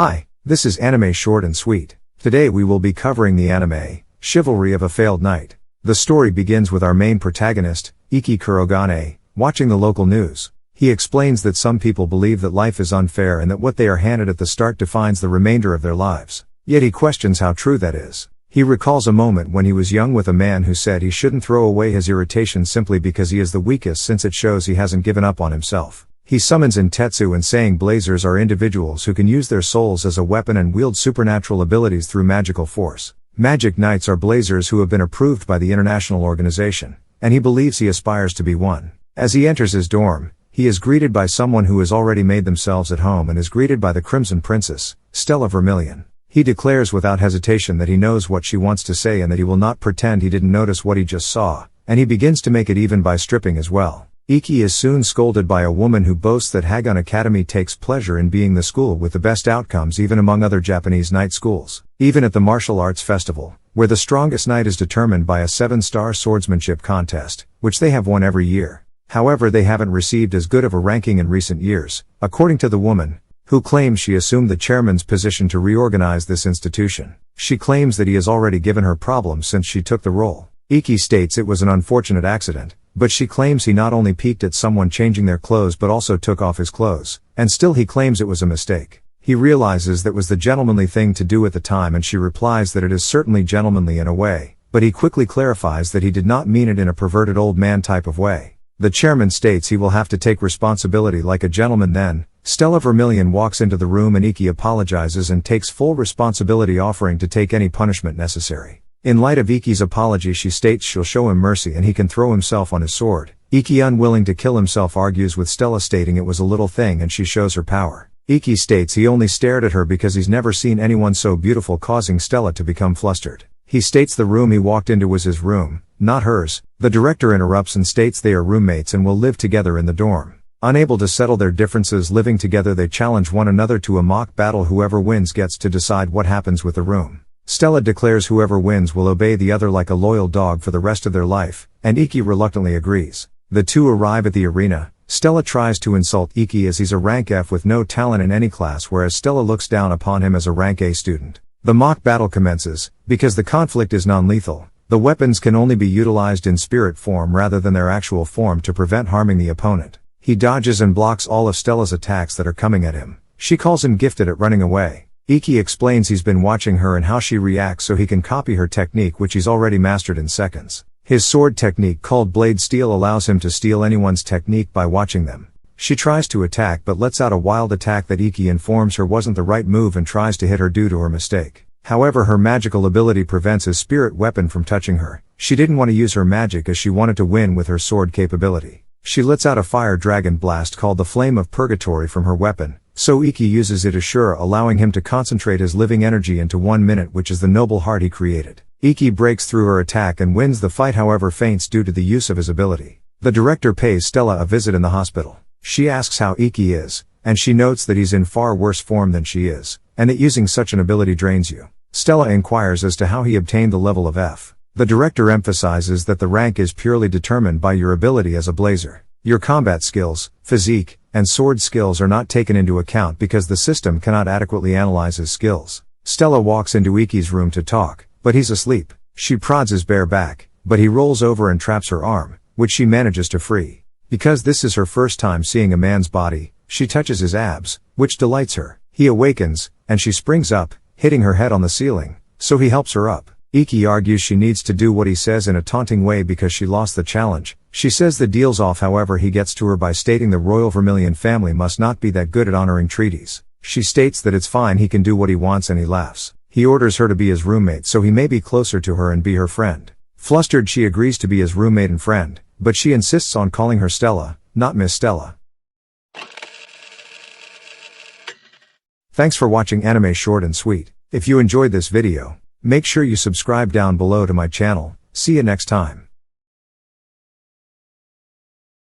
Hi, this is Anime Short and Sweet. Today we will be covering the anime, Chivalry of a Failed Knight. The story begins with our main protagonist, Ikki Kurogane, watching the local news. He explains that some people believe that life is unfair and that what they are handed at the start defines the remainder of their lives. Yet he questions how true that is. He recalls a moment when he was young with a man who said he shouldn't throw away his irritation simply because he is the weakest, since it shows he hasn't given up on himself. He summons in Tetsu and saying blazers are individuals who can use their souls as a weapon and wield supernatural abilities through magical force. Magic Knights are blazers who have been approved by the international organization, and he believes he aspires to be one. As he enters his dorm, he is greeted by someone who has already made themselves at home and is greeted by the Crimson Princess, Stella Vermillion. He declares without hesitation that he knows what she wants to say and that he will not pretend he didn't notice what he just saw, and he begins to make it even by stripping as well. Ikki is soon scolded by a woman who boasts that Hagon Academy takes pleasure in being the school with the best outcomes even among other Japanese knight schools. Even at the martial arts festival, where the strongest knight is determined by a 7-star swordsmanship contest, which they have won every year. However, they haven't received as good of a ranking in recent years, according to the woman, who claims she assumed the chairman's position to reorganize this institution. She claims that he has already given her problems since she took the role. Ikki states it was an unfortunate accident, but she claims he not only peeked at someone changing their clothes but also took off his clothes, and still he claims it was a mistake. He realizes that was the gentlemanly thing to do at the time, and she replies that it is certainly gentlemanly in a way, but he quickly clarifies that he did not mean it in a perverted old man type of way. The chairman states he will have to take responsibility like a gentleman. Then, Stella Vermillion walks into the room and Ikki apologizes and takes full responsibility, offering to take any punishment necessary. In light of Ikki's apology, she states she'll show him mercy and he can throw himself on his sword. Ikki, unwilling to kill himself, argues with Stella, stating it was a little thing, and she shows her power. Ikki states he only stared at her because he's never seen anyone so beautiful, causing Stella to become flustered. He states the room he walked into was his room, not hers. The director interrupts and states they are roommates and will live together in the dorm. Unable to settle their differences living together, they challenge one another to a mock battle. Whoever wins gets to decide what happens with the room. Stella declares whoever wins will obey the other like a loyal dog for the rest of their life, and Ikki reluctantly agrees. The two arrive at the arena. Stella tries to insult Ikki as he's a rank F with no talent in any class, whereas Stella looks down upon him as a rank A student. The mock battle commences. Because the conflict is non-lethal, the weapons can only be utilized in spirit form rather than their actual form to prevent harming the opponent. He dodges and blocks all of Stella's attacks that are coming at him. She calls him gifted at running away. Ikki explains he's been watching her and how she reacts so he can copy her technique, which he's already mastered in seconds. His sword technique called Blade Steal allows him to steal anyone's technique by watching them. She tries to attack but lets out a wild attack that Ikki informs her wasn't the right move and tries to hit her due to her mistake. However, her magical ability prevents his spirit weapon from touching her. She didn't want to use her magic as she wanted to win with her sword capability. She lets out a fire dragon blast called the Flame of Purgatory from her weapon, so Ikki uses it as Shura, allowing him to concentrate his living energy into 1 minute, which is the noble heart he created. Ikki breaks through her attack and wins the fight, however faints due to the use of his ability. The director pays Stella a visit in the hospital. She asks how Ikki is, and she notes that he's in far worse form than she is, and that using such an ability drains you. Stella inquires as to how he obtained the level of F. The director emphasizes that the rank is purely determined by your ability as a blazer. Your combat skills, physique, and sword skills are not taken into account because the system cannot adequately analyze his skills. Stella walks into Ikki's room to talk, but he's asleep. She prods his bare back, but he rolls over and traps her arm, which she manages to free. Because this is her first time seeing a man's body, she touches his abs, which delights her. He awakens, and she springs up, hitting her head on the ceiling, so he helps her up. Ikki argues she needs to do what he says in a taunting way because she lost the challenge. She says the deal's off, however he gets to her by stating the royal Vermillion family must not be that good at honoring treaties. She states that it's fine, he can do what he wants, and he laughs. He orders her to be his roommate so he may be closer to her and be her friend. Flustered, she agrees to be his roommate and friend, but she insists on calling her Stella, not Miss Stella. Thanks for watching Anime Short and Sweet. If you enjoyed this video, make sure you subscribe down below to my channel. See you next time.